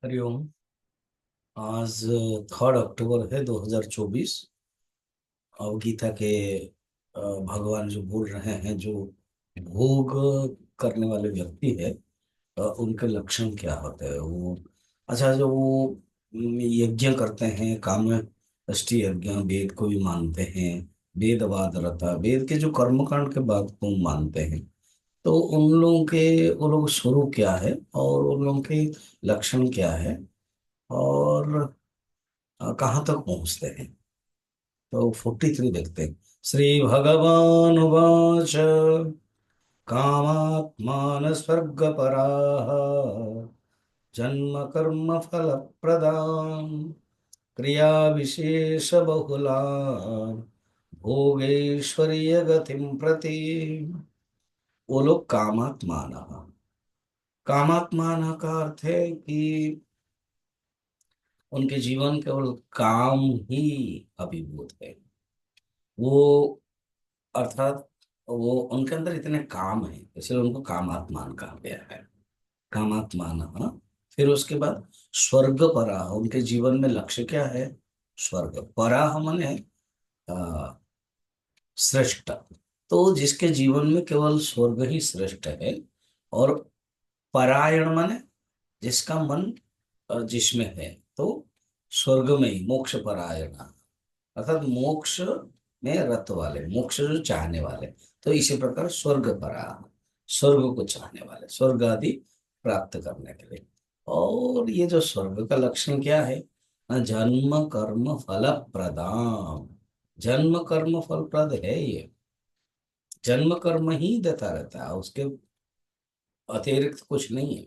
हरिओम। आज 3 अक्टूबर है 2024। और गीता के भगवान जो बोल रहे हैं, जो भोग करने वाले व्यक्ति है, उनके लक्षण क्या होते हैं वो। अच्छा, जो वो यज्ञ करते हैं, काम अष्टी यज्ञ, वेद को भी मानते हैं, वेदवाद रहता, वेद के जो कर्मकांड के बाद को मानते हैं। तो उन लोगों के, वो लोग स्वरूप क्या है और उन लोगों के लक्षण क्या है, और कहाँ तक पहुंचते हैं। तो 43 देखते हैं। श्री भगवान उवाच कामात्मान स्वर्ग पराः जन्म कर्म फल प्रदान क्रिया विशेष बहुलान भोगेश्वर्य गतिम प्रति। वो लोग कामात्मान। कामात्मान का अर्थ है कि उनके जीवन केवल काम ही अभिभूत है। वो, अर्थात वो, उनके अंदर इतने काम है, इसलिए उनको कामात्मान कहा गया है। कामात्मान, हाँ। फिर उसके बाद स्वर्ग पराह, उनके जीवन में लक्ष्य क्या है। स्वर्ग पराह माने अ, श्रेष्ठ। तो जिसके जीवन में केवल स्वर्ग ही श्रेष्ठ है। और परायण माने जिसका मन जिसमें है, तो स्वर्ग में ही मोक्ष परायण, अर्थात मोक्ष में रत वाले, मोक्ष जो चाहने वाले। तो इसी प्रकार स्वर्ग परा, स्वर्ग को चाहने वाले, स्वर्ग आदि प्राप्त करने के लिए। और ये जो स्वर्ग का लक्षण क्या है ना, जन्म कर्म फल प्रदान। जन्म कर्म फल प्रद है ये। जन्म कर्म ही देता रहता है, उसके अतिरिक्त कुछ नहीं है।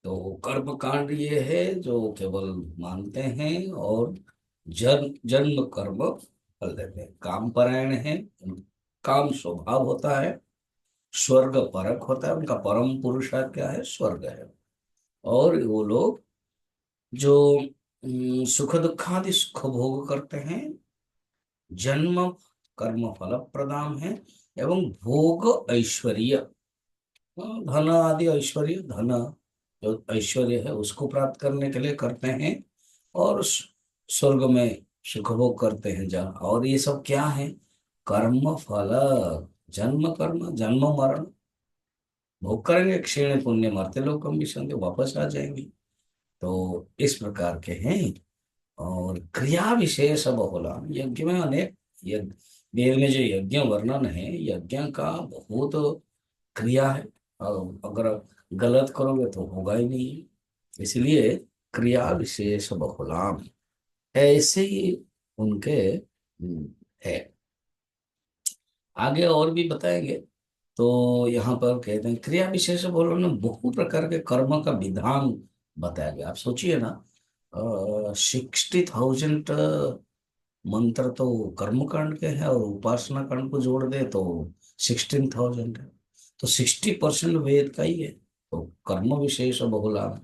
तो कर्म कांड ये है जो केवल मानते हैं, और जन्म जन्म कर्म फल देते हैं। काम परायण है, काम स्वभाव होता है। स्वर्ग परक होता है, उनका परम पुरुषार्थ क्या है, स्वर्ग है। और वो लोग जो सुख दुखादि सुख भोग करते हैं, जन्म कर्म फल प्रदान है, एवं भोग ऐश्वर्य, धन आदि ऐश्वर्य, धन जो ऐश्वर्य है उसको प्राप्त करने के लिए करते हैं। और स्वर्ग में सुख भोग करते हैं जहाँ। और ये सब क्या है, कर्म फल, जन्म कर्म, जन्म मरण, भोग करेंगे, क्षीण पुण्य मरते लोग कम विषंगे, वापस आ जाएंगे। तो इस प्रकार के हैं। और क्रिया विशेष बहुला, यज्ञ में अनेक यज्ञ, वेद में जो यज्ञ वर्णन है, यज्ञ का बहुत क्रिया है। और अगर गलत करोगे तो होगा ही नहीं। इसलिए क्रिया विशेष बहुलाम, ऐसे ही उनके है। आगे और भी बताएंगे। तो यहाँ पर कहते हैं क्रिया विशेष बोलो ना, बहु प्रकार के कर्म का विधान बताया गया। आप सोचिए ना, 60,000 मंत्र तो कर्म कांड के हैं, और उपासना कांड को जोड़ दे तो 16,000 है। तो 60% वेद का ही है। तो कर्म विशेष बहुलाभ,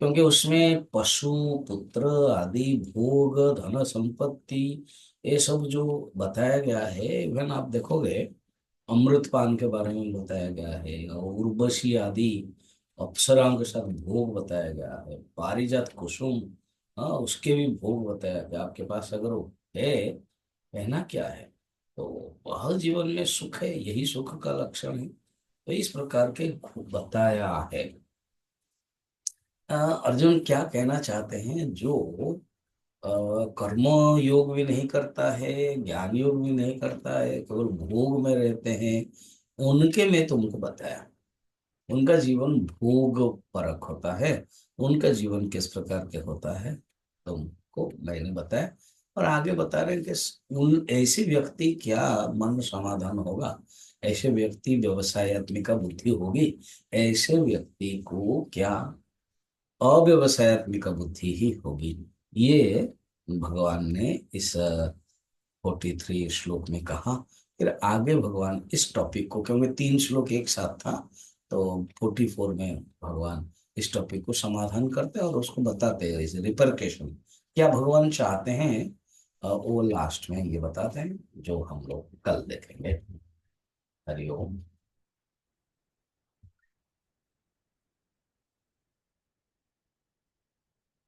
क्योंकि उसमें पशु, पुत्र आदि, भोग, धन संपत्ति, ये सब जो बताया गया है। इवन आप देखोगे, अमृत पान के बारे में बताया गया है, और उर्वशी आदि अप्सराओं के साथ भोग बताया गया है, पारिजात कुसुम, हाँ, उसके भी भोग बताया गया। आपके पास अगर वो है, कहना क्या है। तो वह जीवन में सुख है, यही सुख का लक्षण है। तो इस प्रकार के बताया है। अर्जुन क्या कहना चाहते हैं, जो अ, कर्म योग भी नहीं करता है, ज्ञान योग भी नहीं करता है, केवल भोग में रहते हैं, उनके में तुमको बताया। उनका जीवन भोग परक होता है। उनका जीवन किस प्रकार के होता है तुमको मैंने बताया। और आगे बता रहे हैं कि उन ऐसे व्यक्ति क्या मन समाधान होगा, ऐसे व्यक्ति व्यवसायत्मिका बुद्धि होगी, ऐसे व्यक्ति को क्या अव्यवसायत्मिका बुद्धि ही होगी। ये भगवान ने इस 43 श्लोक में कहा। फिर आगे भगवान इस टॉपिक को, क्योंकि 3 श्लोक एक साथ था, तो 44 में भगवान इस टॉपिक को समाधान करते हैं और उसको बताते हैं, इसे रिपरकेशन क्या भगवान चाहते हैं। वो लास्ट में ये बताते हैं, जो हम लोग कल देखेंगे। हरिओम।